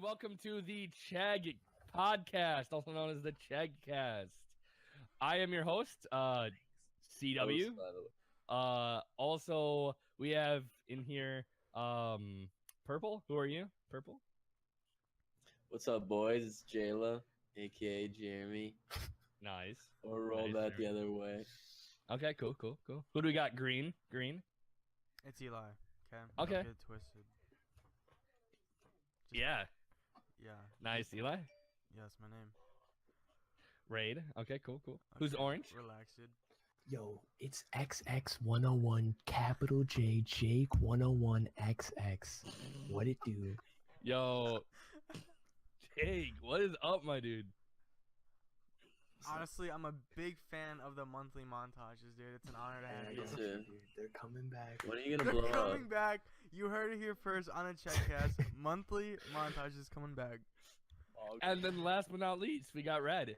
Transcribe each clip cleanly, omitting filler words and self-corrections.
welcome to the Chegg podcast, also known as the CheggCast. I am your host, CW. Also, we have in here, Purple. Who are you, Purple? What's up, boys? It's Jayla, aka Jeremy. Nice. Or roll that the other way. Okay, cool. Who do we got? Green. It's Eli. Okay. Okay. Don't get it twisted. Yeah. Nice, Eli. Yeah, that's my name. Raid. Okay, cool. Okay. Who's orange? Relax, dude. Yo, it's XX101, capital J, Jake 101XX. What it do? Yo, Jake, what is up, my dude? Honestly, I'm a big fan of the monthly montages, dude. It's an honor to have you. Me too. They're coming back. When are you gonna They're blow up? coming back. You heard it here first on a CheggCast. Monthly montages coming back. And then last but not least, we got Red.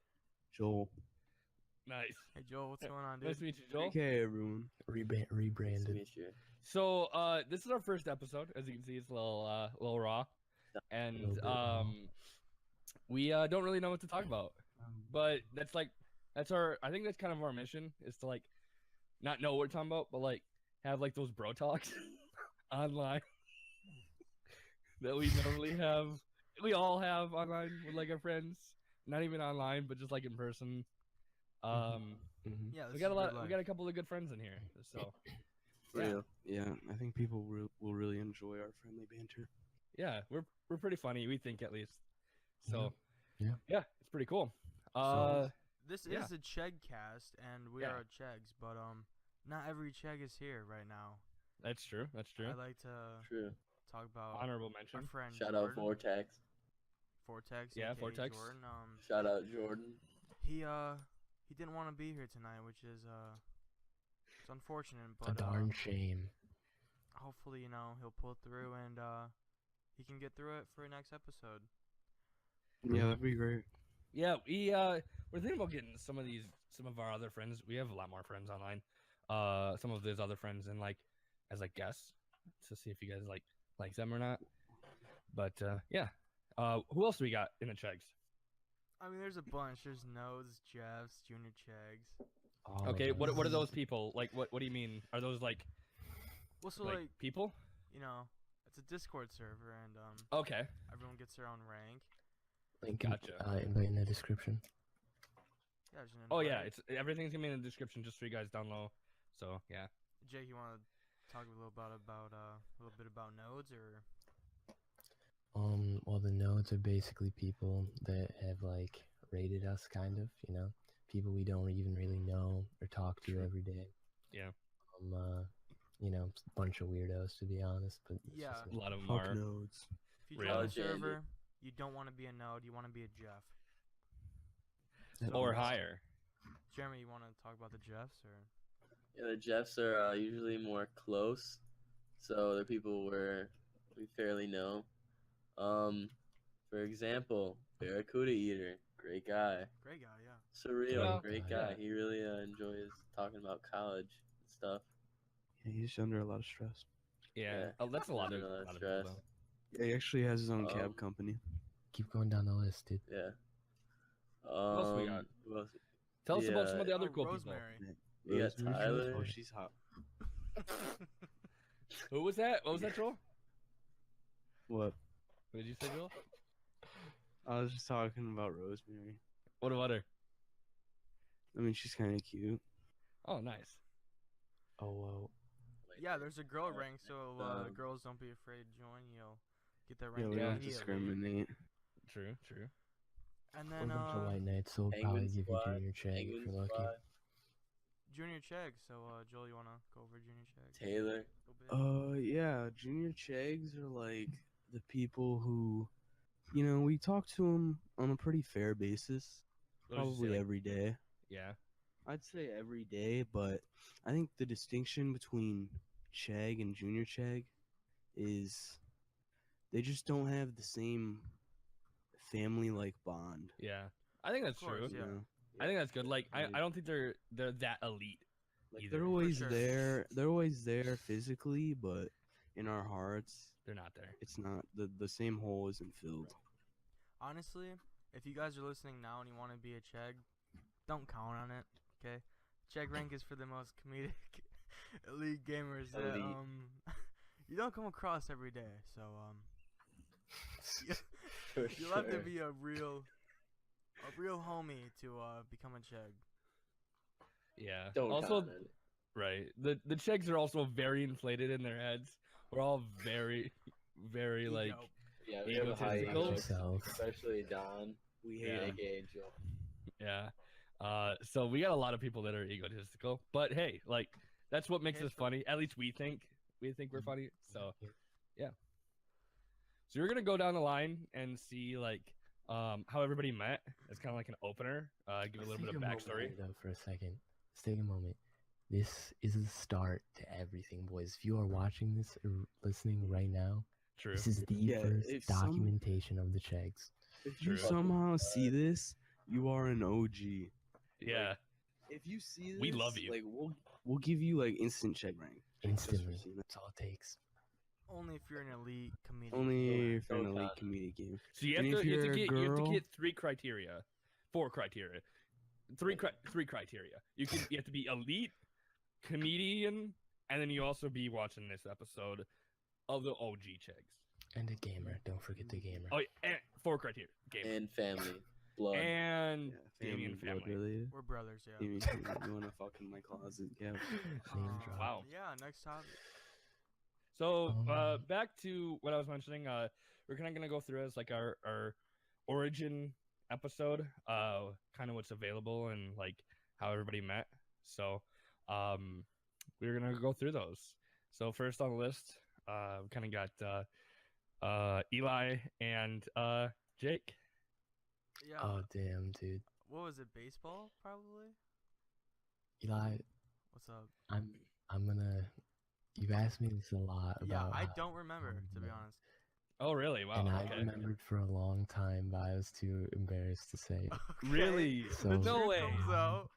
Joel. Nice. Hey, Joel, what's going on, dude? Nice to meet you, Joel. Okay, everyone. Nice to Rebranded. meet you. So, this is our first episode. As you can see, it's a little raw, and Little bit raw. we don't really know what to talk about. But that's our. I think that's kind of our mission is to like, not know what we're talking about, but like have like those bro talks online that we normally have. We all have online with like our friends. Not even online, but just like in person. Mhm. Yeah, We got a lot. We got a couple of good friends in here. So Real. Yeah, I think people will really enjoy our friendly banter. yeah, we're pretty funny. We think at least. So Yeah. it's pretty cool. This yeah. is a CheggCast, and we Yeah. are Cheggs, but not every Chegg is here right now. That's true. I'd like to True. talk about Honorable our mention. friend Shout Jordan. out Vortex. Vortex. Yeah, aka Vortex. Jordan. Shout out Jordan. He didn't want to be here tonight, which is it's unfortunate, It's a but darn shame. hopefully he'll pull through and he can get through it for next episode. Yeah, that'd be great. Yeah, we're thinking about getting some of our other friends. We have a lot more friends online. Some of those other friends and like as like guests to see if you guys like them or not. But yeah. Who else do we got in the Cheggs? I mean, there's a bunch. There's Nodes, Jeffs, Junior Cheggs. All of Okay, what us. are those people? Like what do you mean? Are those like Well, so like people? it's a Discord server, and Okay. everyone gets their own rank. Link Gotcha. invite in the description. Yeah, there's an Oh yeah, invite. it's everything's gonna be in the description just for you guys down low. So yeah. Jake, you want to talk a little bit about Nodes, or Well, the nodes are basically people that have like rated us, kind of. People we don't even really know or talk to every day. Yeah. It's a bunch of weirdos, to be honest. But it's Yeah. just A lot of them Fuck are. nodes. if you Really? join the Alexander. server, you don't want to be a Node, you want to be a Jeff. Or higher. Jeremy, you want to talk about the Jeffs, or Yeah, the Jeffs are usually more close, so they're people where we fairly know. For example, Barracuda Eater, great guy. great guy, yeah. Surreal, Well, great yeah. guy. He really enjoys talking about college and stuff. Yeah, he's under a lot of stress. Yeah. Yeah. Oh, that's a lot of Under a lot of people, stress. though. Yeah, he actually has his own Um, cab company. Keep going down the list, dude. Yeah. else we got? Who else? Tell us about some of the Oh, other cool Rosemary. We got Rosemary, Tyler. Oh, she's hot. people. Who was that? What was that, Joel? What? What did you say, Joel? I was just talking about Rosemary. What about her? I mean, she's kind of cute. Oh, nice. Oh, well. Yeah, there's a girl rank, so Um, girls don't be afraid to join. You'll get that Yeah, rank we don't immediately. discriminate. True. And We're then a bunch of white knights, so we'll Penguin probably give you Squad, junior check if Penguin you're lucky. Squad, Junior Chegg. So Joel, you wanna go over Junior Chegg? Taylor. A little bit? Yeah, junior Cheggs are like the people who, we talk to them on a pretty fair basis, What would you say, probably like- every day. Yeah. I'd say every day, but I think the distinction between Chegg and junior Chegg is they just don't have the same family-like bond. Yeah. I think that's Of course, true. yeah. you know? I think that's good. Like, I Like- don't think they're that elite. Like either. they're always sure. there. They're always there physically, but in our hearts, They're not there. it's not the same hole isn't filled. honestly, if you guys are listening now and you want to be a Chegg, don't count on it. Okay, Chegg rank is for the most comedic elite gamers that Elite. you don't come across every day. So you, For you'll have to sure. be a real homie to become a Chegg. Yeah. Don't also, count on it. right. The Cheggs are also very inflated in their heads. We're all very, very like. Ego. Yeah, we have a high egotistical. ego, Yourself. especially Don. We Yeah. hate AKA Joe. Yeah. So we got a lot of people that are egotistical, but hey, like that's what makes Hey, us funny. At least we think we're funny. So Yeah. so we're gonna go down the line and see like how everybody met. It's kind of like an opener. Give a Let's little bit take of moment backstory. here, though, for a second. Let's take a moment. This is the start to everything, boys. If you are watching this or listening right now, True. this is the Yeah, first if some- documentation of the Cheggs. If you True. somehow see this, you are an OG. Yeah. If you see this, We love you. Like we'll give you like instant Chegg rank. Instantly. seeing that. That's all it takes. Only if you're an elite comedian. Only if you're an Don't elite count. comedic game. So you And have if to you're a you have to girl- get four criteria, three criteria. You have to be elite, comedian, and then you also be watching this episode of the OG Cheggs. And a gamer. Don't forget the gamer. Oh, yeah, and four criteria: gamer And family. Blood. and Yeah, Damien blood family. related. We're brothers, yeah. You wanna fuck in my closet? Yeah. Name drop. Wow. Yeah, next topic. So Um, back to what I was mentioning. We're kind of gonna go through as like our origin episode. Kind of what's available and like how everybody met. So we're gonna go through those. So first on the list, we kind of got Eli and Jake. Yeah. Oh damn, dude. What was it? Baseball, probably. Eli, What's up? I'm gonna. You've asked me this a lot Yeah, about. I how- don't remember, to be yeah. honest. Oh really? Wow. and I okay. remembered for a long time, but I was too embarrassed to say it. Really? So- There's no Here way. comes out.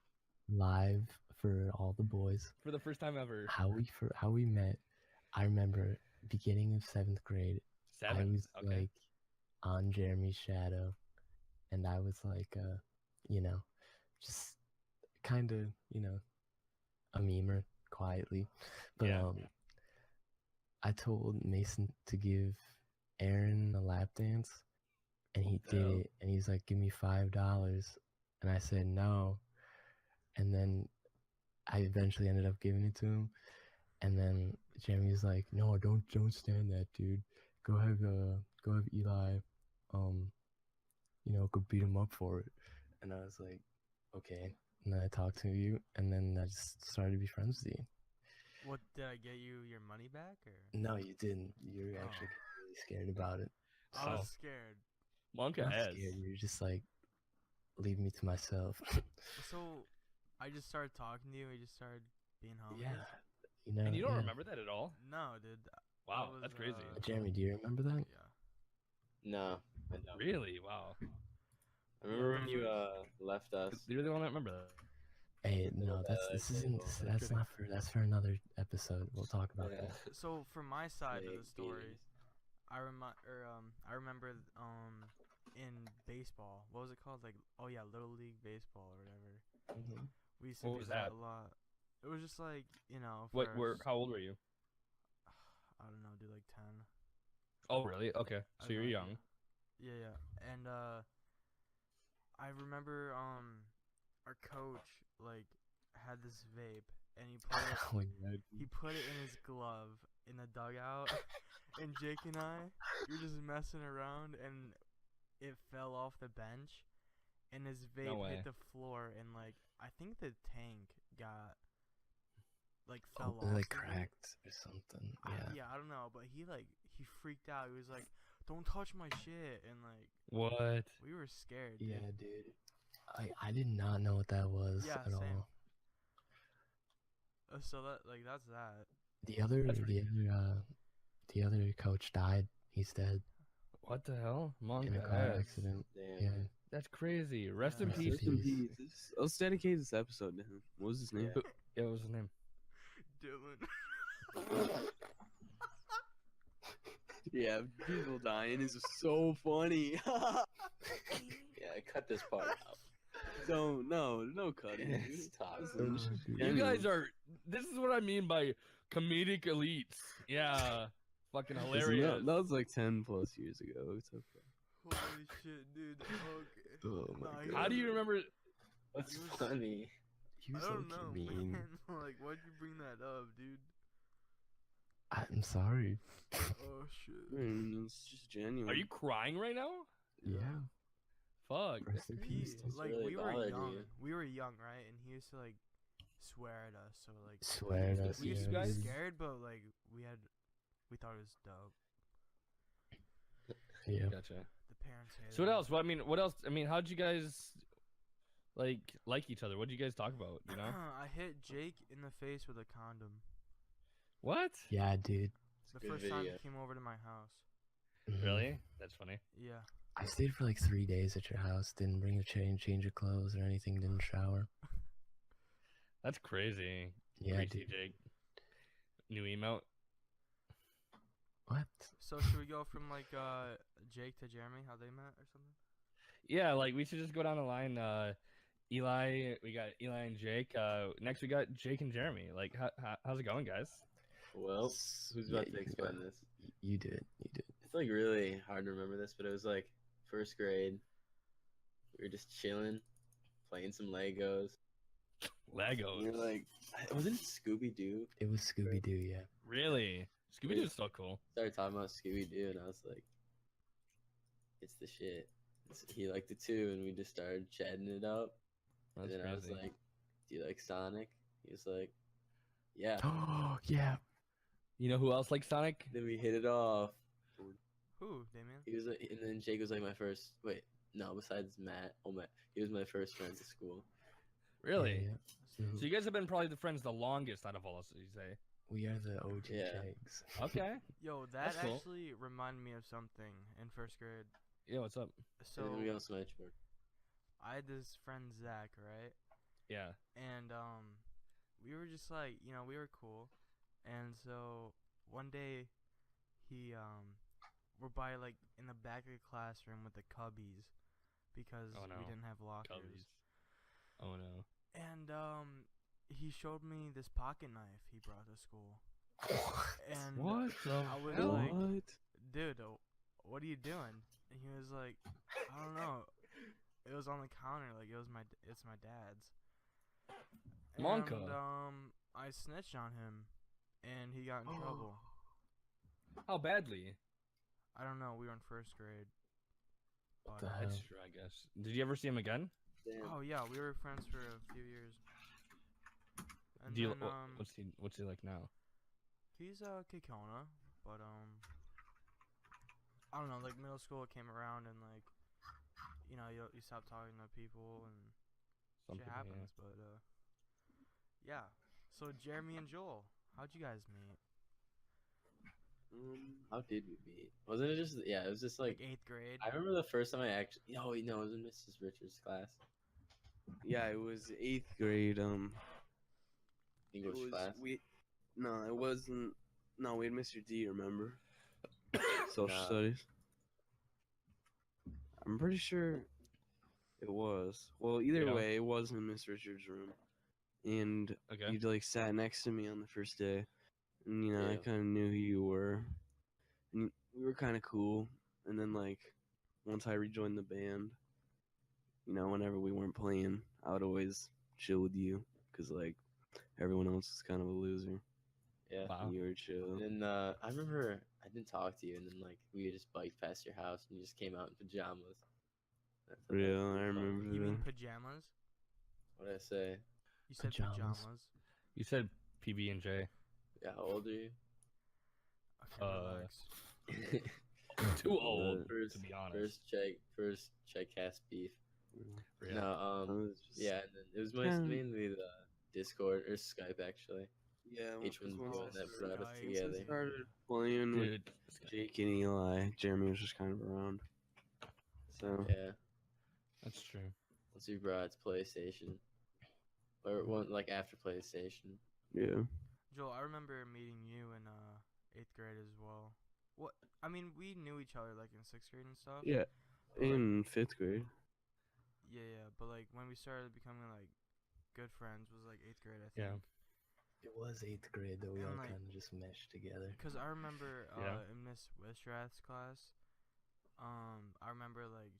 Live for all the boys. For the first time ever. How we met. I remember beginning of 7th grade. I Seven. was Okay. like on Jeremy's shadow, and I was like, just kind of, a memer quietly. But Yeah. I told Mason to give Aaron a lap dance, and he did hell? it. And he's like, "Give me $5," and I said no. And then I eventually ended up giving it to him. And then Jeremy's like, "No, don't stand that, dude. Go have Eli, go beat him up for it." And I was like, "Okay." And then I talked to you, and then I just started to be friends with you. What, did I get you your money back, or? No, you didn't. You were Oh. actually really scared about it. I Oh. was scared. Monka Not has. scared. You're just like, leave me to myself. So, I just started talking to you. We just started being homies. Yeah. And you don't yeah. remember that at all? No, dude. Wow, was, that's crazy. Jeremy, do you remember that? Yeah. No, I don't. Really? Wow. I remember when you left us. You're the one that remember that. Hey, no, this isn't. table. That's for another episode. We'll talk about Yeah. that. So, from my side of Big the story, beers. I remember in baseball. What was it called? Like, oh yeah, Little League baseball or whatever. Mhm. We used to What do was that that? a lot. It was just like, What? for How old were you? I don't know, dude, like 10. Oh, really? Okay. I So have you're no young. idea. Yeah. And I remember our coach like had this vape and he put it Oh, yeah. he put it in his glove in the dugout and Jake and I were just messing around and it fell off the bench and his vape way. hit the floor and like I think the tank got like Oh, fell it, off. like the vape. cracked or something. Yeah. I don't know, but he freaked out. He was like, "Don't touch my shit," and like What? we were scared. Yeah, dude. dude. I did not know what that was Yeah, at same. all. So that's that. The other That's pretty the other coach died. He's dead What the hell? in Monka a car has. accident. Damn. Yeah. That's crazy. Rest in Yeah. peace. Rest in peace. Let's dedicate this episode to him. What was his name? Yeah. Yeah, what was his name? Dylan. Yeah, people dying is so funny. Yeah, cut this part out. So no cutting. Dude. Stop. Listen, this is You guys genuine. are. This is what I mean by comedic elites. Yeah, fucking Listen, hilarious. that was like 10 plus years ago. It's okay. Holy shit, dude. Okay. Oh my Nah, he god. How do you remember? What's He was- funny? He I was don't so know, mean. man. Like, why'd you bring that up, dude? I'm sorry. Oh shit. It's just genuine. Are you crying right now? Yeah. Fuck. Rest in He, peace. It's like, really we were bothered young. you. We were young, right? And he used to like swear at us. So like, Swear to us. We used we to used to guys- be scared, but like we thought it was dope. Yeah. Gotcha. The parents hated So what him. else? Well, I mean, what else? I mean, how'd you guys like each other? What did you guys talk about? You know? I hit Jake in the face with a condom. What? Yeah, dude. The Good first time video. he came over to my house. Mhm. Really? That's funny. Yeah. I stayed for like 3 days at your house. Didn't bring a change of clothes or anything. Didn't shower. That's crazy. Yeah, Greasy dude. Jake. New emote. What? So should we go from like Jake to Jeremy, how they met or something? Yeah, like we should just go down the line. Eli, we got Eli and Jake. Next we got Jake and Jeremy. Like, how's it going, guys? Well, who's Yeah, about to you explain go. this? You did. You did. It's like really hard to remember this, but it was like first grade. We were just chilling, playing some Legos. Legos. You're like, wasn't it Scooby Doo? It was Scooby Doo. Yeah. Really? Scooby Doo's so cool. Started talking about Scooby Doo, and I was like, it's the shit. He liked it too, and we just started chatting it up. That's and then I was crazy. like, do you like Sonic? He was like, yeah. Oh yeah. You know who else likes Sonic? Then we hit it off. Who, Damien? He was like, and then Jake was like my first. Wait, no, besides Matt. Oh, Matt. He was my first friend at school. Really? Yeah. So you guys have been probably the friends the longest out of all of us, you say? We are the OG Yeah. Cheggs. Okay. Yo, that That's cool. actually reminded me of something in first grade. Yeah, what's up? So And then we got Smashboard. I had this friend Zach, right? Yeah. And we were just like, we were cool. And so one day we're by like in the back of the classroom with the cubbies because Oh, no. we didn't have lockers. Cubbies. Oh no. And he showed me this pocket knife he brought to school. And What the I was hell? like, What? dude, what are you doing? And he was like, I don't know. It was on the counter, like it's my dad's. Monka. And I snitched on him, and he got in trouble. How badly? I don't know. We were in first grade. What the But, hell? That's true, I guess. Did you ever see him again? Damn. oh yeah, we were friends for a few years. And Do you, then what's he like now? he's Kikona, but I don't know. Like middle school came around, and like you stop talking to people and Something, shit happens. But yeah. So Jeremy and Joel, how'd you guys meet? How did we meet? Wasn't it just? Yeah, it was just like. Like 8th grade. I remember the first time I actually. Oh, no, it was in Mrs. Richards' class. Yeah, it was 8th grade. English it was, class. No, it wasn't. No, we had Mr. D. Remember? Social Nah. studies. I'm pretty sure it was. Well, either Yeah. way, it was in Miss Richards' room, and Okay. you like sat next to me on the first day, and I Yeah. kind of knew who you were, and we were kind of cool. And then like once I rejoined the band, whenever we weren't playing, I would always chill with you because like everyone else was kind of a loser. Yeah. Wow. And you were chill. And then I remember I didn't talk to you, and then like we just biked past your house, and you just came out in pajamas. I thought that was Yeah, pretty I fun. remember You mean that. pajamas? What did I say? You said Pajamas. pajamas. You said PB and J. Yeah, how old are you? Okay, relax. Too old, First, to be honest. first CheggCast beef. Really. No, I was just- yeah, and then it was kinda- mainly the Discord or Skype actually. Yeah, Each because one once that I brought us Skype. once I together. started playing with Dude. Jake and Eli, Jeremy was just kind of around. So Yeah, That's true. once we brought PlayStation, or one like after PlayStation. yeah, Joel, I remember meeting you in 8th grade as well. What? I mean, we knew each other like in 6th grade and stuff. Yeah, but, like, in 5th grade. yeah. But like when we started becoming like good friends was like 8th grade, I Yeah. think. It was 8th grade that we And, all like, kind of just meshed together. Cause I remember Yeah. in Miss Wistrath's class, I remember like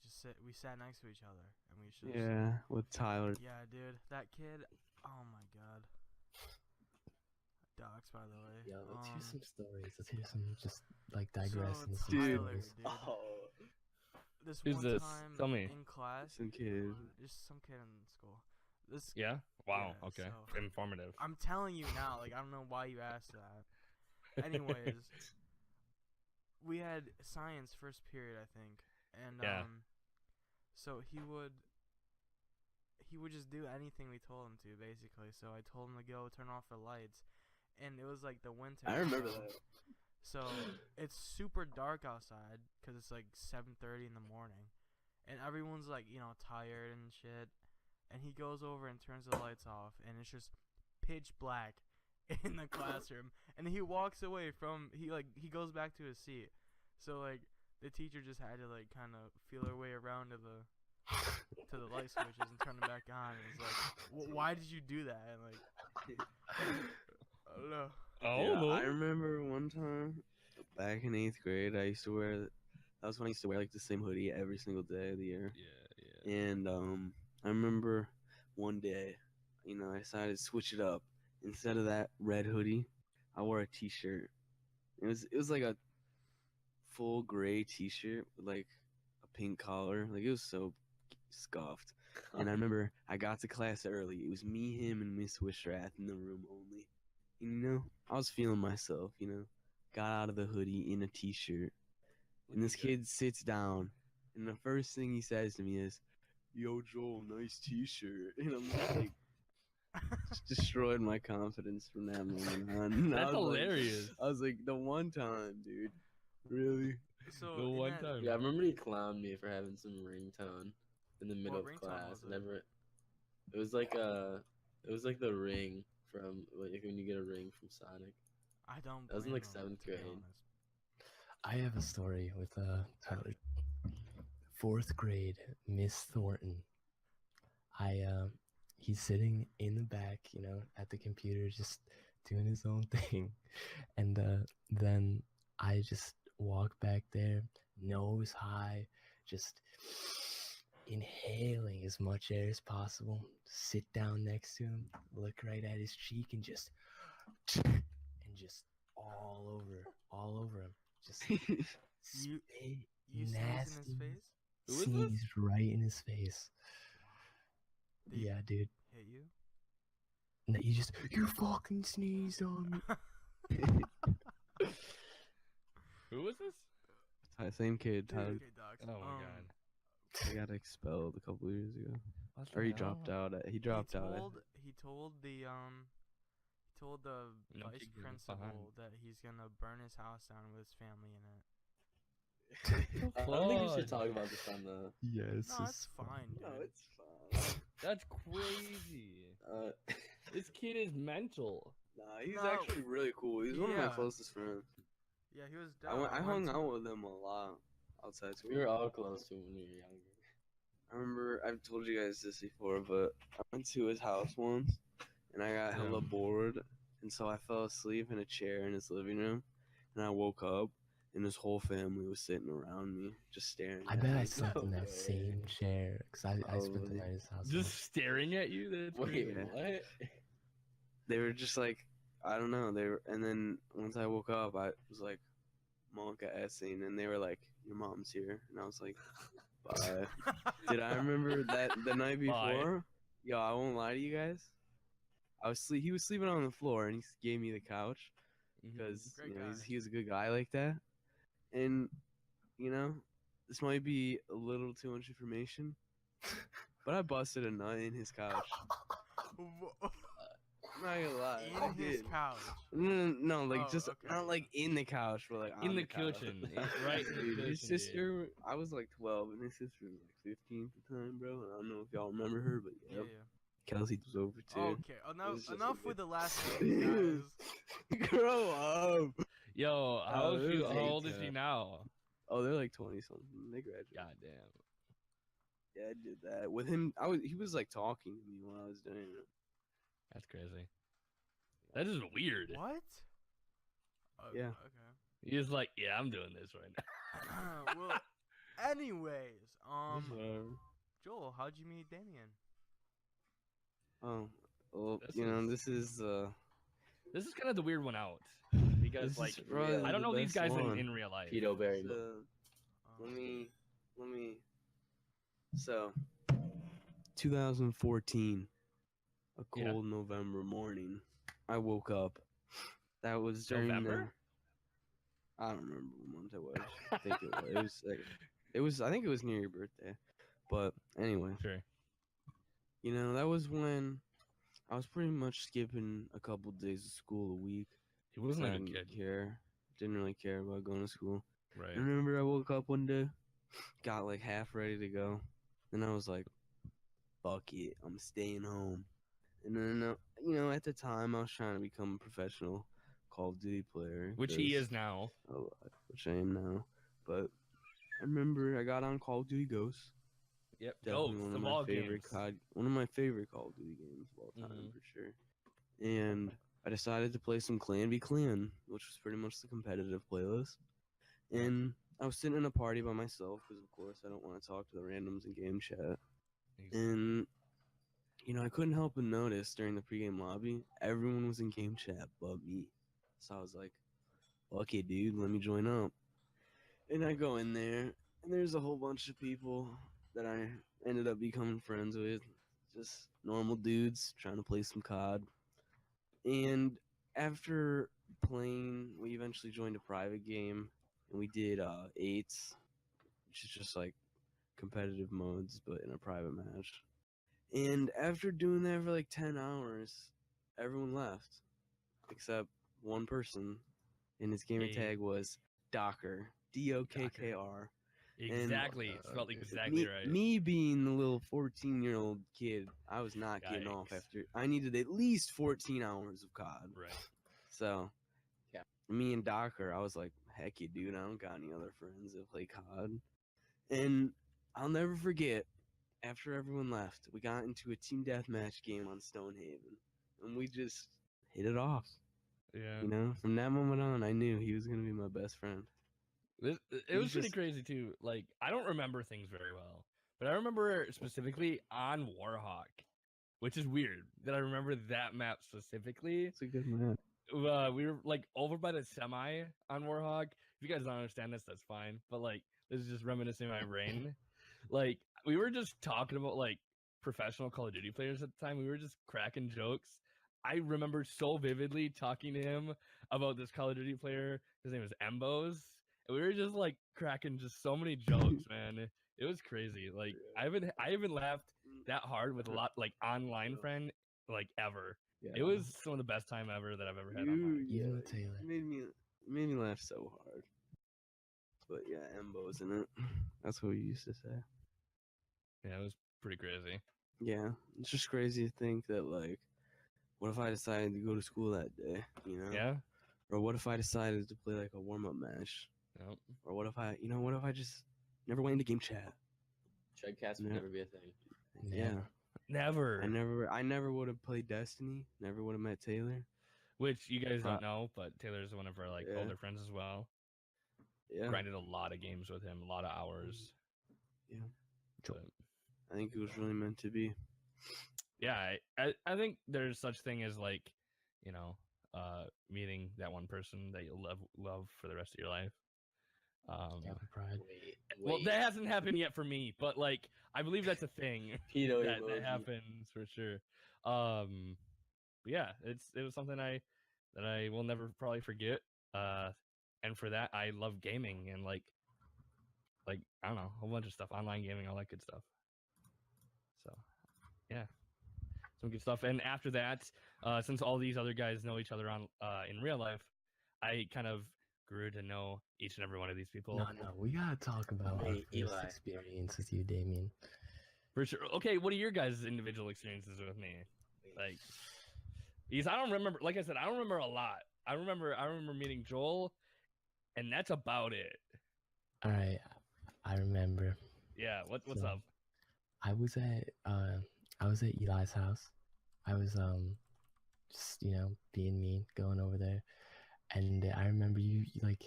we sat next to each other and we just Yeah, with Tyler. yeah, dude, that kid, oh my god, docs by the way. Yeah, let's hear some stories. Let's hear some just like digress So into some Tyler, stories. dude, Oh, this Who's one this? time Tell me. in class, Some kid. just some kid in school. This Yeah. Wow. Yeah, okay. so- Informative. I'm telling you now, like I don't know why you asked that. Anyways, we had science first period, I think, and Yeah. so he would just do anything we told him to, basically. So I told him to go turn off the lights, and it was like the winter. I remember so- that. So it's super dark outside because it's like 7:30 in the morning, and everyone's like tired and shit. And he goes over and turns the lights off, and it's just pitch black in the classroom. And he walks away from he goes back to his seat. So like the teacher just had to like kind of feel her way around to the light switches and turn them back on. And it's like, why did you do that? And like, I don't know. Oh. Yeah, I remember one time back in 8th grade, I used to wear. That was when I used to wear like the same hoodie every single day of the year. Yeah. And I remember one day, I decided to switch it up. Instead of that red hoodie, I wore a T-shirt. It was like a full gray T-shirt with like a pink collar. Like it was so scuffed. And I remember I got to class early. It was me, him, and Miss Wistrath in the room only. And, I was feeling myself. Got out of the hoodie in a T-shirt, and this kid sits down, and the first thing he says to me is, "Yo, Joel, nice T-shirt." And I'm just like, just destroyed my confidence from that moment on. That's I was like- hilarious. I was like, the one time, dude. Really? So The in one that- time. yeah. I remember he clowned me for having some ringtone in the middle What of ringtone class. was it? It was like the ring from like when you get a ring from Sonic. I don't. That was in, blame like, him, 7th to be grade. honest. I have a story with Tyler. 4th grade, Miss Thornton. He's sitting in the back, at the computer, just doing his own thing, and then I just walk back there, nose high, just inhaling as much air as possible. Sit down next to him, look right at his cheek, and just all over him, just You spit You sneeze in his nasty face? Who is this? sneezed right in his face. Did he Yeah, dude. hit you? No, you fucking sneezed on me. Who was this? Same kid, Dude, Tyler. okay, docs. Oh my god. He got expelled a couple years ago, What or the he hell? dropped out. He dropped out. He told the No vice kid gets left principal behind. that he's gonna burn his house down with his family in it. I don't think we should Fuck. talk about this on the. Yes. No, it's fine, dude. No, it's fine. That's crazy. This kid is mental. Nah, he's No. actually really cool. He's one of my Yeah. closest friends. Yeah, he was I, down. I hung out with him a lot outside school. We were all close to him when we were younger. I remember I've told you guys this before, but I went to his house once, and I got hella bored, and so I fell asleep in a chair in his living room, and I woke up, and his whole family was sitting around me, just staring. I at bet me. I slept in that way. same chair because I spent the Probably. night at his house. Just staring at you? That's Wait, crazy. what? They were just like, I don't know. And then once I woke up, I was like, Monka Essing, and they were like, your mom's here, and I was like, bye. Did I remember that the night Bye. before? Yo, I won't lie to you guys. He was sleeping on the floor, and he gave me the couch Mhm. because Great guy. he was a good guy like that. And this might be a little too much information, but I busted a nut in his couch. I'm not gonna lie, I in his did. couch. No, like Oh, just okay. not like in the couch, but like In on the couch. kitchen. Right in the Dude, his kitchen, dude. sister, I was like 12, and his sister was like 15 at the time, bro. I don't know if y'all remember her, but Yeah, yep. yeah. Kelsey was over too. Okay, It enough was just enough a with bit- the last name, guys. Grow up. Yo, Oh, it was how old is she 18. now? Oh, they're like 20 something. They graduated. God damn. Yeah, I did that with him. He was like talking to me while I was doing it. That's crazy. That is weird. What? Oh, Yeah. Okay. He's like, yeah, I'm doing this right now. Well, anyways, Whatever. Joel, how'd you meet Damien? Oh, well, This you know, is- this is This is kind of the weird one out because this like is probably I don't the know these best guys one. in real life. Pedo Berry. So, Um, let me. So, 2014, a Yeah. cold November morning, I woke up. That was during November? I don't remember what month it was. I think it was. It was. Like, it was. I think it was near your birthday. But anyway, Sure. you know, that was when I was pretty much skipping a couple days of school a week. He wasn't I a good didn't kid, care. Didn't really care about going to school. right? I remember I woke up one day, got like half ready to go, and I was like, "Fuck it, I'm staying home." And then, you know, at the time, I was trying to become a professional Call of Duty player, Which he 'cause- is now. which I am now. But I remember I got on Call of Duty Ghosts. Yep. Definitely Ghosts one of of my all favorite games. one of my favorite Call of Duty games of all time Mhm. for sure. And I decided to play some Clan v Clan, which was pretty much the competitive playlist. And I was sitting in a party by myself because, of course, I don't want to talk to the randoms in game chat. And you know, I couldn't help but notice during the pregame lobby, everyone was in game chat but me. So I was like, "Okay, dude, let me join up." And I go in there, and there's a whole bunch of people that I ended up becoming friends with. Just normal dudes trying to play some COD. And after playing, we eventually joined a private game, and we did eights, which is just like competitive modes, but in a private match. And after doing that for like 10 hours, everyone left except one person, and his gamer Hey. tag was Docker, Dokkr. Exactly. Spelled exactly right. Me being the little 14-year-old kid, I was not getting off Yikes. after. I needed at least 14 hours of COD. Right. So, Yeah. me and Docker, I was like, heck yeah, dude, I don't got any other friends that play COD. And I'll never forget, after everyone left, we got into a team deathmatch game on Stonehaven, and we just hit it off. Yeah. You know, from that moment on, I knew he was gonna be my best friend. It He was pretty just- crazy too. Like I don't remember things very well, but I remember specifically on Warhawk, which is weird that I remember that map specifically. It's a good man. We were like over by the semi on Warhawk. If you guys don't understand this, that's fine. But like this is just reminiscing my brain. Like we were just talking about like professional Call of Duty players at the time. We were just cracking jokes. I remember so vividly talking to him about this Call of Duty player. His name was Embos. And we were just like cracking just so many jokes, man. It was crazy. Like I haven't laughed that hard with a lot like online friend like ever. Yeah. It was some of the best time ever that I've ever had You, online. yeah, Even with Taylor. you made me laugh so hard. But yeah, Embo's in it. That's what we used to say. Yeah, it was pretty crazy. Yeah, it's just crazy to think that like, what if I decided to go to school that day? You know? Yeah. Or what if I decided to play like a warm up match? Yep. Or what if I just never went into game chat? CheggCast would Yeah. never be a thing. Yeah. Never. I never would have played Destiny. Never would have met Taylor. Which you guys Pro- don't know, but Taylor's one of our like Yeah. older friends as well. Yeah. Grinded a lot of games with him, a lot of hours. Yeah. But, I think it was really meant to be. yeah, I think there's such thing as like, you know, meeting that one person that you'll love for the rest of your life. Yeah, pride. Wait. Well, that hasn't happened yet for me, but like I believe that's a thing Pedo that emoji. happens for sure. But yeah, it was something that I will never probably forget. And for that, I love gaming and like I don't know, a whole bunch of stuff, online gaming, all that good stuff. So yeah, some good stuff. And after that, since all these other guys know each other on in real life, I kind of grew to know each and every one of these people. No, we gotta talk about our Wait, first Eli. experience with you, Damien. For sure. Okay, what are your guys' individual experiences with me? Like, because I don't remember. Like I said, I don't remember a lot. I remember meeting Joel and that's about it. All right, I remember. Yeah. What's So, up? I was at Eli's house. I was just being me, going over there, and I remember like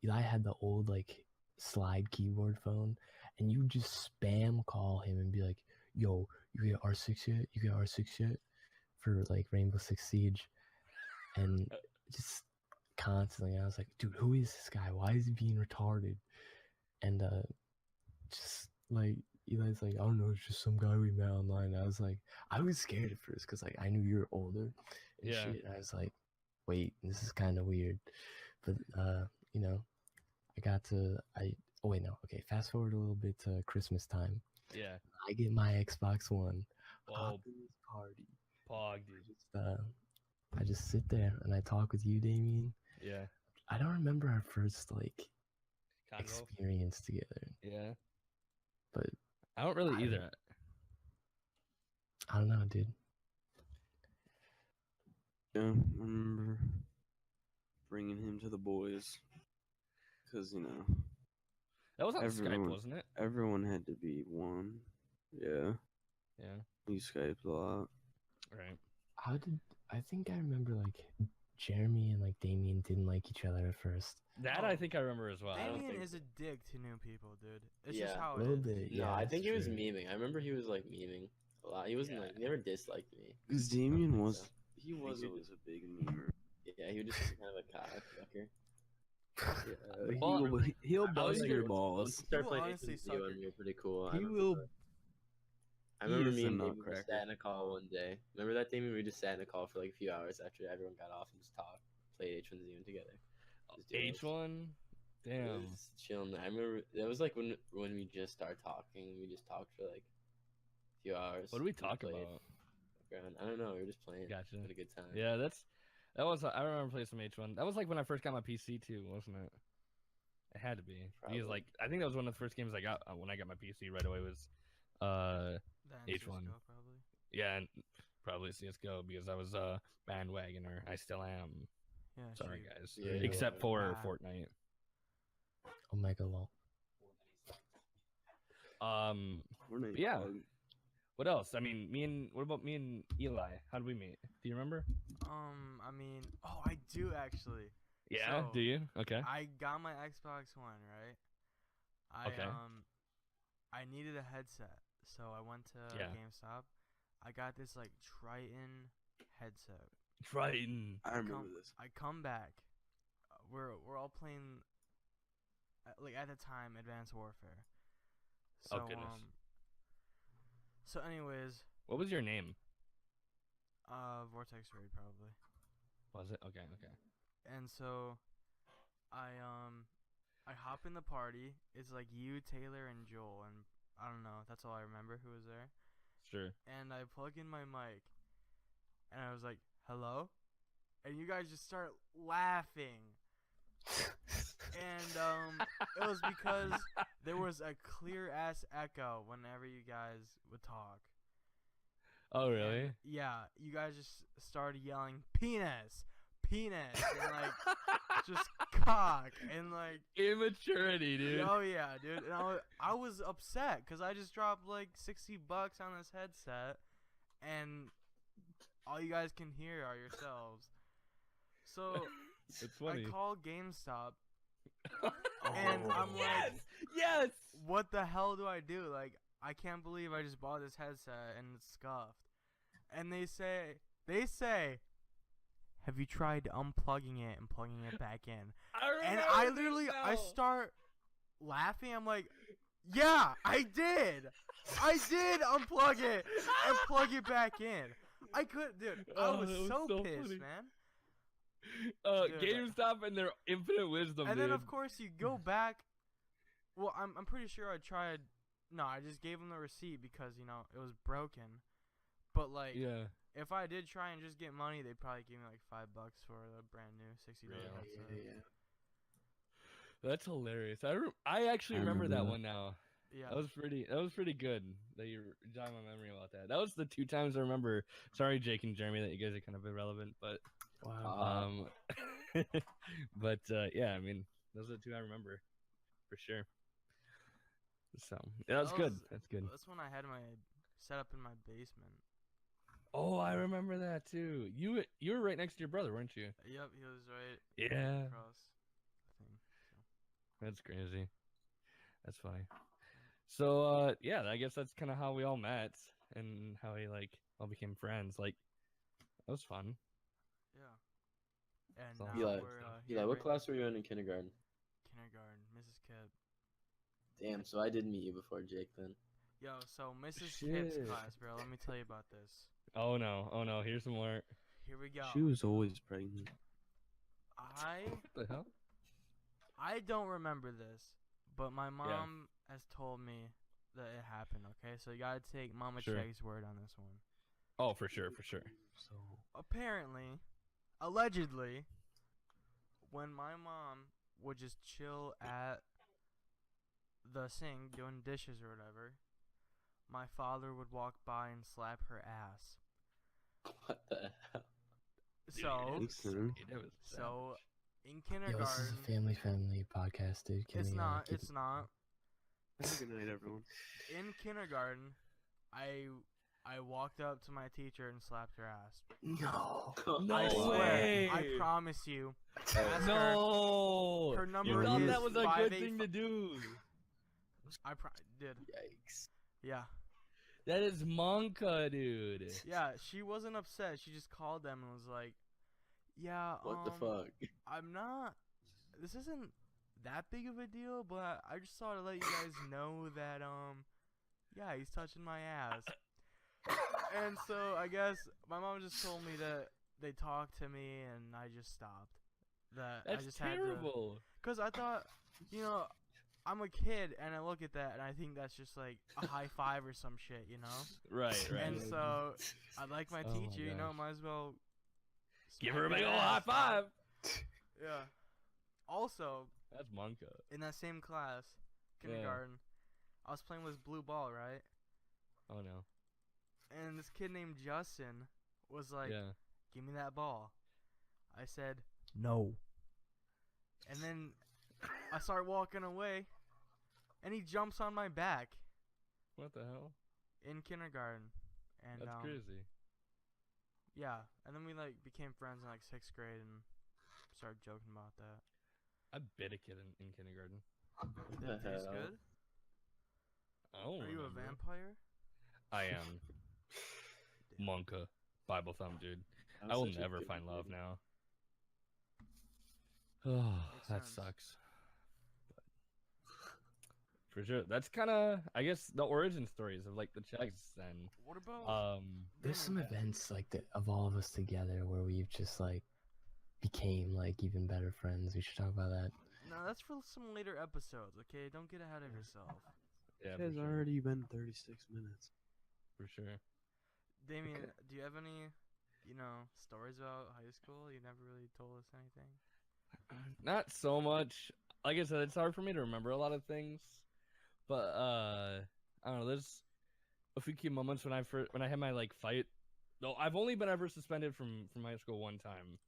Eli had the old like slide keyboard phone, and you just spam call him and be like, "Yo, you get R6 yet? You get R6 yet?" For like Rainbow Six Siege, and just constantly, I was like, "Dude, who is this guy? Why is he being retarded?" And just like Eli's like, "I don't know, it's just some guy we met online." I was like, I was scared at first because like I knew you were older and Yeah. shit. And I was like, wait, this is kind of weird, but you know, oh wait, no, okay, fast forward a little bit to Christmas time. Yeah. I get my Xbox One, hop Oh, in this party. pog, dude. I just sit there and I talk with you, Damien. Yeah. I don't remember our first like Convo. experience together, Yeah. but I don't really I either. I don't know, dude. Yeah, I remember bringing him to the boys because That was on Skype, everyone- wasn't it? everyone had to be one. Yeah, Yeah. we Skyped a lot. Right. I think I remember like Jeremy and like Damien didn't like each other at first. That I think I remember as well. I don't Damien think is a dick to new people, dude. It's Yeah. just how A it little is. bit, No, yeah. I think that's he was true. memeing. I remember he was like memeing a lot. He wasn't Yeah. like he never disliked me. Because Damien think was so. he was He always a big memer. Yeah, he would just be kind of a cocksucker. Yeah, Well, he'll I was bust here your Once balls. you start He will playing honestly H1Z1, suck you're pretty cool. He will. I He remember is me a and Damien nutcracker. just sat in a call one day. Remember that, Damien? We just sat in a call for like a few hours after everyone got off and just talked, played H1Z1 together. Just doing this. H1. It Damn. was chilling. I remember that was like when we just started talking. We just talked for like a few hours. What did we and talk played about? background. I don't know. We were just playing. Gotcha. Had a good time. Yeah, that was. I remember playing some H1. That was like when I first got my PC too, wasn't it? It had to be. Because Probably. like I think that was one of the first games I got when I got my PC right away was Then H1. CS:GO probably. yeah, and probably CS:GO because I was a bandwagoner. I still am. Yeah. Sorry shoot. guys. Yeah, you Except are. for Ah. Fortnite. Omega lol. Fortnite yeah. dog. What else? I mean, what about me and Eli? How did we meet? Do you remember? I mean, oh, I do actually. Yeah, So, do you? Okay. I got my Xbox One, right? Okay. I needed a headset, so I went to Yeah. GameStop. I got this like Triton headset. Triton. I remember this. I come back. We're all playing like at the time Advanced Warfare. So Oh, goodness. So anyways, What was your name? Vortex Raid probably. Was it? Okay, okay. And so I hop in the party. It's like you, Taylor, and Joel, and I don't know. That's all I remember who was there. Sure. And I plug in my mic, and I was like, "Hello," and you guys just start laughing. And it was because there was a clear ass echo whenever you guys would talk. Oh, really? And, yeah, you guys just started yelling penis, penis, and like just cock, and like Immaturity, dude. oh yeah, dude. And I was upset because I just dropped like $60 on this headset, and all you guys can hear are yourselves. So It's funny. I call GameStop, and I'm yes! like, Yes! what the hell do I do? Like, I can't believe I just bought this headset and it's scuffed. And they say, have you tried unplugging it and plugging it back in? And I literally, I start laughing. I'm like, yeah, I did unplug it and plug it back in. I could, dude. I Oh, was that was so so pissed, funny. man. Dude, GameStop and their infinite wisdom, And dude. then of course you go back. Well, I'm pretty sure I tried. No, I just gave them the receipt because it was broken. But like, Yeah. if I did try and just get money, they'd probably give me like $5 for a brand new $60 Yeah. headset. That's hilarious. I actually I remember that remember one now. Yeah. That was pretty good that you jogged my memory about that. That was the two times I remember. Sorry, Jake and Jeremy, that you guys are kind of irrelevant, but Wow. but yeah, I mean, Those are the two I remember for sure. So yeah, that's good. That's good. That's when I had my set up in my basement. Oh, I remember that too. You were right next to your brother, weren't you? Yep, he was right Yeah. across the thing. So. That's crazy. That's funny. So yeah, I guess that's kind of how we all met and how we like all became friends. Like that was fun. Yeah. And So- now Eli, we're Eli, here what right- class were you in kindergarten? Kindergarten, Mrs. Kipp. Damn, so I did meet you before Jake then. Yo, so Mrs. Kipp's Shit. class, bro. Let me tell you about this. Oh no, here's some more. Here we go. She was always pregnant. What the hell? I don't remember this, but my mom has told me that it happened. Okay, so you gotta take Mama Sure. Chegg's word on this one. Oh, for sure, for sure. So Apparently, allegedly, when my mom would just chill at the sink doing dishes or whatever, my father would walk by and slap her ass. What the hell? So, Makes sense. It was so in Yo, kindergarten, this is a family podcast, dude. Can it's we, not. keep It's not. Good night, everyone. In kindergarten, I walked up to my teacher and slapped her ass. No. No I swear. way. I promise you. Oh, Ask No. Her number You thought is that was a good thing 585 to do. I did. Yikes. Yeah. That is Monka, dude. Yeah, she wasn't upset. She just called them and was like, "Yeah, What the fuck? I'm not. This isn't that big of a deal, but I just thought to let you guys know that yeah, he's touching my ass." And so I guess my mom just told me that they talked to me and I just stopped. That I That's just had to, terrible. cause I thought, you know, I'm a kid and I look at that and I think that's just like a high five or some shit, you know. Right, right. And so I like my Oh my teacher, you know, gosh. might as well Give smack her a big her ol' high ass. five. Yeah. Also, That's Monka. in that same class, Yeah. kindergarten, I was playing with blue ball, right? Oh no. And this kid named Justin was like, Yeah. "Give me that ball." I said, "No." And then I start walking away, and he jumps on my back What the hell? in kindergarten. And That's crazy. yeah, and then we like became friends in like 6th grade and started joking about that. I bit a kid in kindergarten. What Did it the taste hell? good? I don't Are you a remember. vampire? I am. Monka. Bible thumb, dude. That I will was such a never good find love movie. now. Oh, that sense. sucks. But for sure. That's kind of, I guess, the origin stories of like the Cheggs then. What about There's some Damien? events like that of all of us together where we've just like became like even better friends. We should talk about that. No, that's for some later episodes, okay? Don't get ahead of yourself. Yeah, It for has sure. already been 36 minutes. For sure. Damien, Okay. do you have any, stories about high school? You never really told us anything. Not so much. Like I said, it's hard for me to remember a lot of things. But I don't know. There's a few key moments when I had my like fight. No, I've only been ever suspended from high school one time.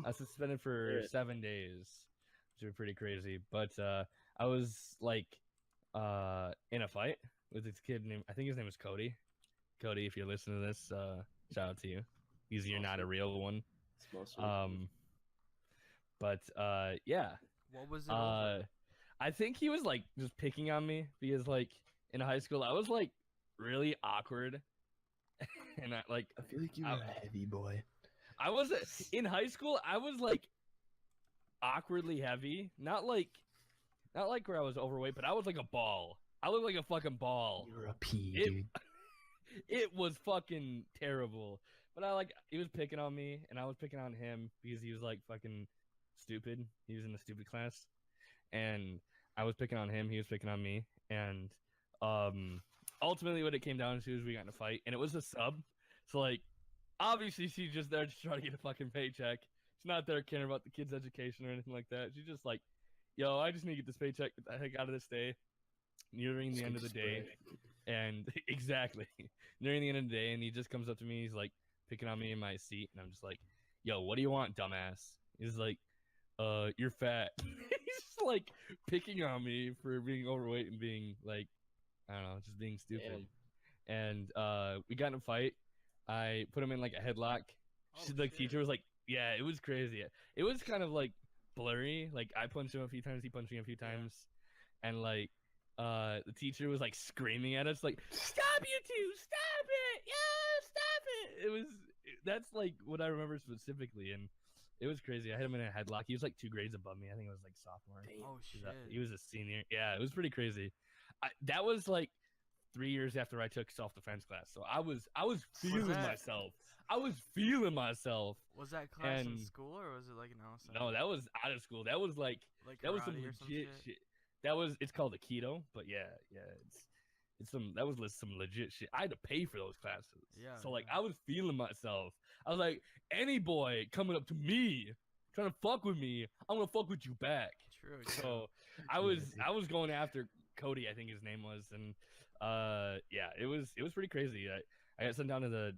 I was suspended for Shit. 7 days, which was pretty crazy. But I was like in a fight with this kid named, I think his name was Cody. Cody, if you're listening to this, shout out to you. You're not a real one. Small swing. But yeah. What was it over? I think he was like just picking on me because like in high school I was like really awkward, and I like I feel like you were a heavy boy. I was in high school I was like awkwardly heavy, not like where I was overweight, but I was like a ball. I looked like a fucking ball. You were a pea, It- dude. It was fucking terrible. But he was picking on me, and I was picking on him because he was like fucking stupid. He was in the stupid class, and I was picking on him. He was picking on me, and ultimately what it came down to is we got in a fight, and it was a sub. So like, obviously she's just there to try to get a fucking paycheck. She's not there caring about the kid's education or anything like that. She's just like, yo, I just need to get this paycheck, get the heck out of this day. Nearing the end of the day. And exactly nearing the end of the day, and he just comes up to me, he's like picking on me in my seat, and I'm just like, yo, what do you want, dumbass? He's like, you're fat. He's like picking on me for being overweight and being like, I don't know, just being stupid. And we got in a fight. I put him in like a headlock. The teacher was like, yeah, it was crazy. It was kind of like blurry. Like I punched him a few times, he punched me a few times, and like the teacher was like screaming at us like, stop you two, stop it, yeah, stop it. It was that's like what I remember specifically, and it was crazy. I hit him in a headlock. He was like 2 grades above me. I think it was like sophomore. Oh shit. He was a senior. Yeah, it was pretty crazy. That was like 3 years after I took self-defense class, so I was feeling myself. I was feeling myself. Was that class in school or was it like an outside? No, that was out of school. That was like that was some legit shit. It's called Aikido, but yeah, that was some legit shit. I had to pay for those classes. Yeah. So like I was feeling myself. I was like, any boy coming up to me trying to fuck with me, I'm gonna fuck with you back. True. So I was going after Cody, I think his name was, and yeah, it was pretty crazy. I got sent down to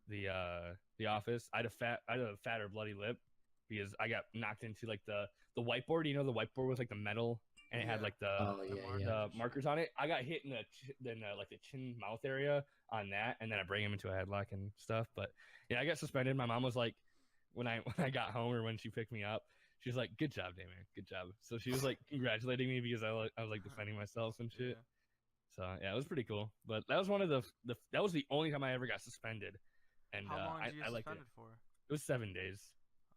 the office. I had a fatter bloody lip because I got knocked into like the whiteboard. You know, the whiteboard was like the metal and it had like the markers on it. I got hit in like the chin mouth area on that, and then I bring him into a headlock and stuff. But yeah, I got suspended. My mom was like, when I got home or when she picked me up, she was like, "Good job, Damien. Good job." So she was like congratulating me because I was like defending myself and shit. So yeah, it was pretty cool. But that was one of that was the only time I ever got suspended. And how long did you get liked suspended it. for? It was 7 days.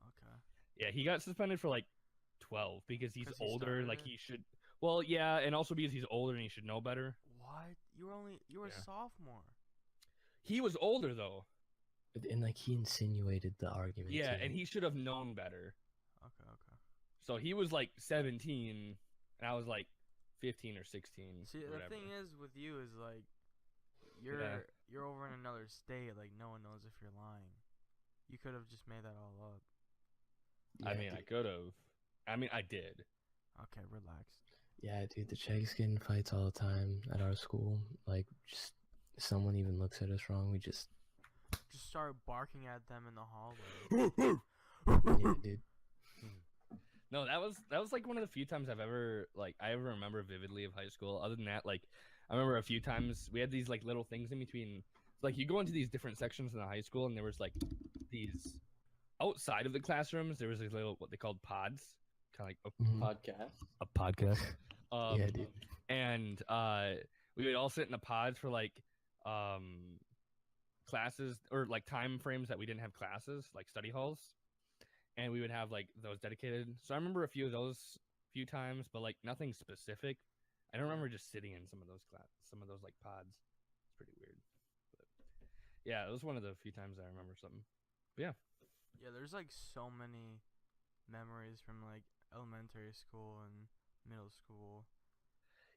Okay. Yeah, he got suspended for like 12 because he's older. Like it? he should. Well, yeah, and also because he's older and he should know better. What? You were a sophomore. He was older though. And like he insinuated the argument. Yeah, too. and he should have known better. Okay. So he was like 17, and I was like 15 or 16. See, or the thing is with you is like you're over in another state. Like no one knows if you're lying. You could have just made that all up. Yeah, I mean, I could have. I mean, I did. Okay, relax. Yeah, dude, the Chegg's get in fights all the time at our school. Like, just someone even looks at us wrong, we just start barking at them in the hallway. yeah, dude. No, that was like one of the few times I ever remember vividly of high school. Other than that, like I remember a few times we had these like little things in between. Like you go into these different sections in the high school, and there was like these outside of the classrooms. There was these little what they called pods, kind of like a podcast. Yeah, dude. And we would all sit in the pods for like classes or like time frames that we didn't have classes, like study halls. And we would have like those dedicated. So I remember a few of those times, but like nothing specific. I don't remember just sitting in some of those like pods. It's pretty weird. But yeah, it was one of the few times I remember something. But yeah. Yeah, there's like so many memories from like elementary school and middle school.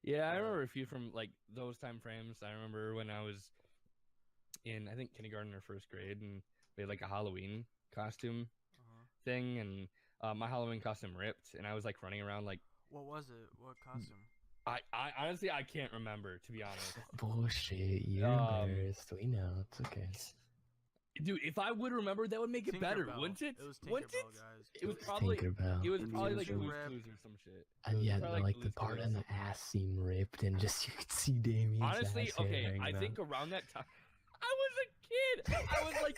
Yeah, I remember a few from like those time frames. I remember when I was in I think kindergarten or first grade, and we had like a Halloween costume thing, and my Halloween costume ripped, and I was like running around like. What was it? What costume? I honestly I can't remember, to be honest. Bullshit, you're embarrassed. We know, it's okay. Dude, if I would remember, that would make it better, wouldn't it? It was Tinkerbell, guys. It was probably Tinkerbell. It was probably like Blue's Clues or some shit. And yeah, probably like Blue's the part Clues. on the ass seam ripped, and just you could see Damien's Honestly, ass hair okay, hanging I out. think around that time, I was a kid. I was like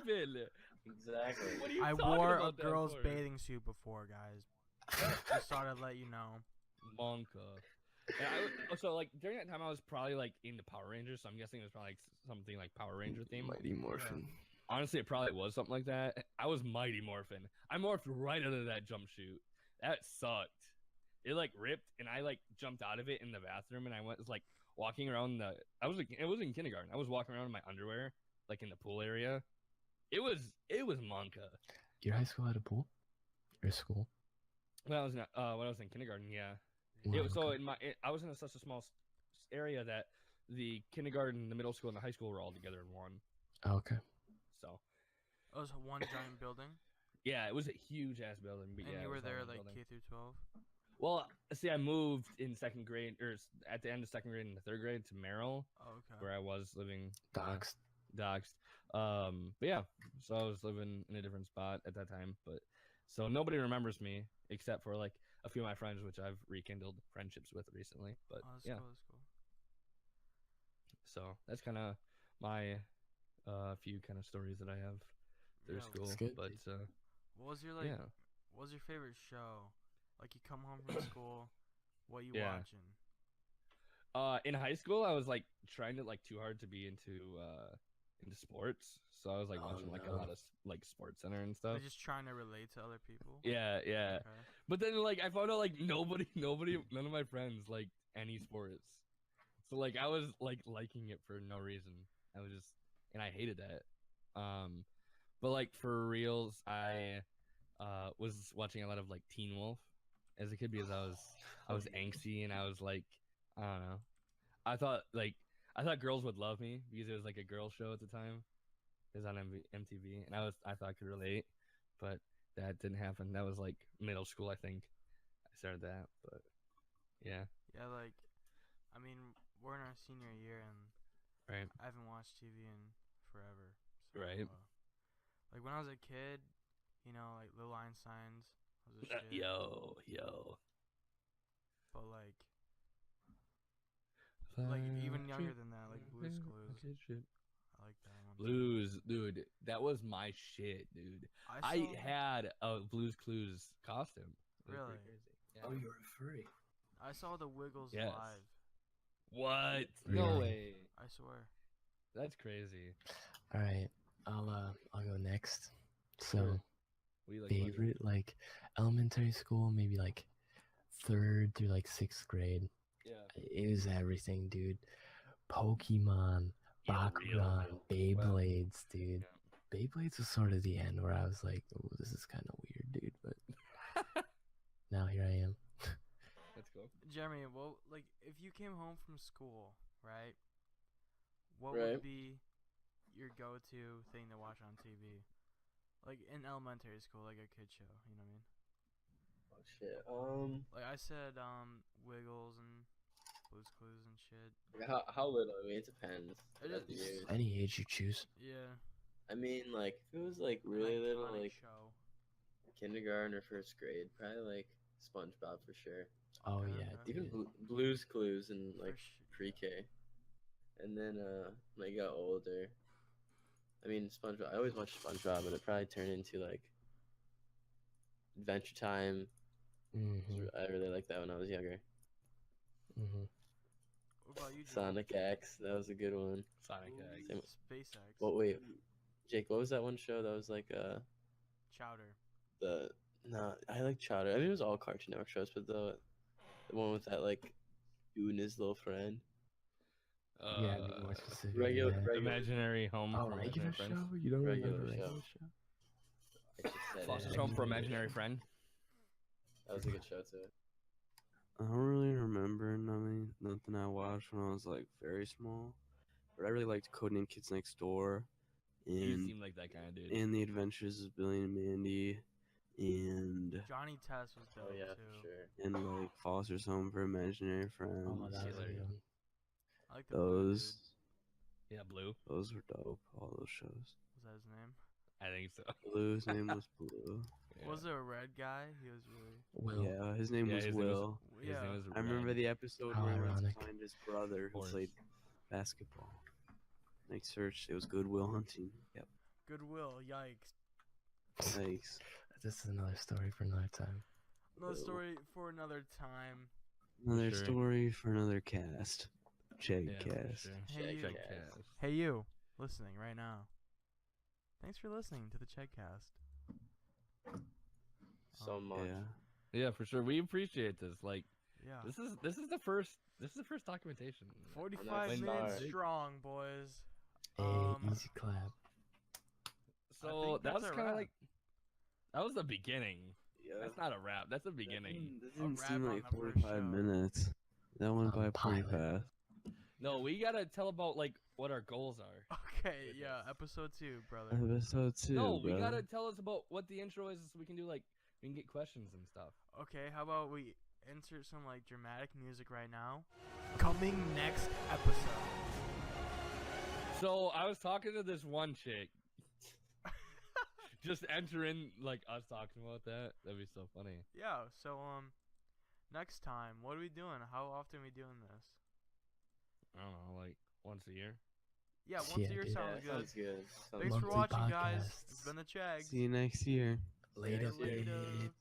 7. Exactly. What are you I talking wore a about that girl's for? bathing suit before, guys. Just thought I'd let you know. Monka. And so like during that time, I was probably like into Power Rangers, so I'm guessing it was probably like something like Power Ranger themed. Mighty Morphin. Honestly, it probably was something like that. I was Mighty Morphin. I morphed right out of that jump chute. That sucked. It like ripped, and I like jumped out of it in the bathroom, and I was like walking around it was in kindergarten. I was walking around in my underwear, like in the pool area. It was Monka. Your high school had a pool? Or school? When I was in kindergarten, yeah. Wow, So okay. I was in such a small area that the kindergarten, the middle school, and the high school were all together in one. Oh, okay. So It was one giant building. yeah, it was a huge ass building. But And yeah, you it were was all there one like building. K through 12. Well, see, I moved in second grade, or at the end of second grade into third grade to Merrill, Oh, okay. where I was living. Doxed. Doxed. But yeah, so I was living in a different spot at that time. But so nobody remembers me. except for like a few of my friends, which I've rekindled friendships with recently. But Oh, that's yeah, cool. That's cool. so that's kind of my few kind of stories that I have through Yeah, school. good, But What was your like? yeah, What was your favorite show? Like you come home from school, what you Yeah. watching? in high school, I was like trying to like too hard to be into sports, so I was like Oh, watching like a no. lot of like Sports Center and stuff. Like just trying to relate to other people. Yeah, yeah. Okay. But then like I found out like nobody, none of my friends liked any sports. So like I was like liking it for no reason. I was just, and I hated that. But like for reals, I was watching a lot of like Teen Wolf as a kid because I was angsty and I was like, I don't know. I thought girls would love me because it was like a girl show at the time. It was on MTV, and I thought I could relate, but that didn't happen. That was like middle school, I think. I started that, but yeah, Yeah, like, I mean, we're in our senior year and right, I haven't watched TV in forever. So, right. like when I was a kid, you know, like Little Einsteins was a shit. Yo, But like even younger than that, like Blue's Clues. I like that one. too. Blues, dude, that was my shit, dude. I saw- had a Blue's Clues costume. It was pretty Really? crazy. Oh, Yeah. you're a furry. I saw the Wiggles Yes. live. What? No Really? way. I swear. That's crazy. All right, I'll go next. So Sure. We like watching- favorite like elementary school, maybe like 3rd through like 6th grade. Yeah. It was everything, dude. Pokemon, Yeah, Bakugan, real. Beyblades, dude. Yeah. Beyblades was sort of the end where I was like, oh, this is kind of weird, dude. But now here I am. Let's go. Jeremy, well, like if you came home from school, right? What Right. would be your go-to thing to watch on TV? Like in elementary school, like a kid show, you know what I mean? Oh shit. Like I said, Wiggles and Blue's Clues and shit. How little? I mean, it depends. It That's is- weird. Any age you choose. Yeah. I mean, like if it was like An really little, iconic like show. kindergarten or 1st grade, probably like SpongeBob for sure. Oh Okay, yeah, okay. Even dude. Blue's Clues and For like sh- pre-K. And then when I got older, I mean SpongeBob. I always watched SpongeBob, but it probably turned into like Adventure Time. Mhm. I really liked that when I was younger. Mhm. What about you, Jake? Sonic X, that was a good one. Sonic X. Same- SpaceX. Well, wait, Jake, what was that one show that was like Chowder. no, I like Chowder. I mean, it was all Cartoon Network shows, but the one with that like dude and his little friend. Yeah, be more specific. regular- yeah. regular- Imaginary Home Oh, for regular Imaginary Friends. show? You don't Regular remember show. regular show? I just said Foster's it. Home for Imaginary Friend. That was a good show too. I don't really remember nothing I watched when I was like very small, but I really liked Codename Kids Next Door, You and seem like that kind of dude. The Adventures of Billy and Mandy, and Johnny Test was dope Oh yeah, too. for sure. and like Foster's Home for Imaginary Friends. Oh, that was a Hilarious. good one. I like the blue those dude. Yeah, Blue. those were dope. All those shows. Was that his name? I think so. Blue's name was Blue. Yeah. Was there a red guy? He was really. Will. Yeah, his name Yeah, was his name was- Will. His Yeah. name was I remember Red. the episode How where he went to ironic. find his brother who Forrest. played basketball. Like search, it was Goodwill Hunting. Yep. Goodwill. Yikes. Thanks. This is another story for another time. Another Ew. story for another time. Another sure. story for another cast. Yeah, CheggCast. for sure. Hey, you. CheggCast. Hey, you, listening right now. Thanks for listening to the CheggCast. So much. Yeah. Yeah, for sure. We appreciate this. Like, Yeah. this is the first documentation. 45 When minutes start. strong, boys. Hey, easy clap. So think that that's was a kind of wrap. like that was the beginning. Yeah. That's not a wrap. That's the beginning. That A didn't wrap seem on like the first 45 show. minutes. That went by pretty pilot. fast. No, we gotta tell about like what our goals are. Okay, yeah, episode 2, brother. Episode 2. No, we brother. gotta tell us about what the intro is, so we can do like we can get questions and stuff. Okay, how about we insert some like dramatic music right now? Coming next episode. So I was talking to this one chick. just enter in like us talking about that. That'd be so funny. Yeah. So next time, what are we doing? How often are we doing this? I don't know, like once a year. Yeah, once Yeah, a year dude. sounds good. Sounds good. Thanks for Monthly watching, guys. It's podcasts. been the Chegg. See you next year. Later, Later. babes.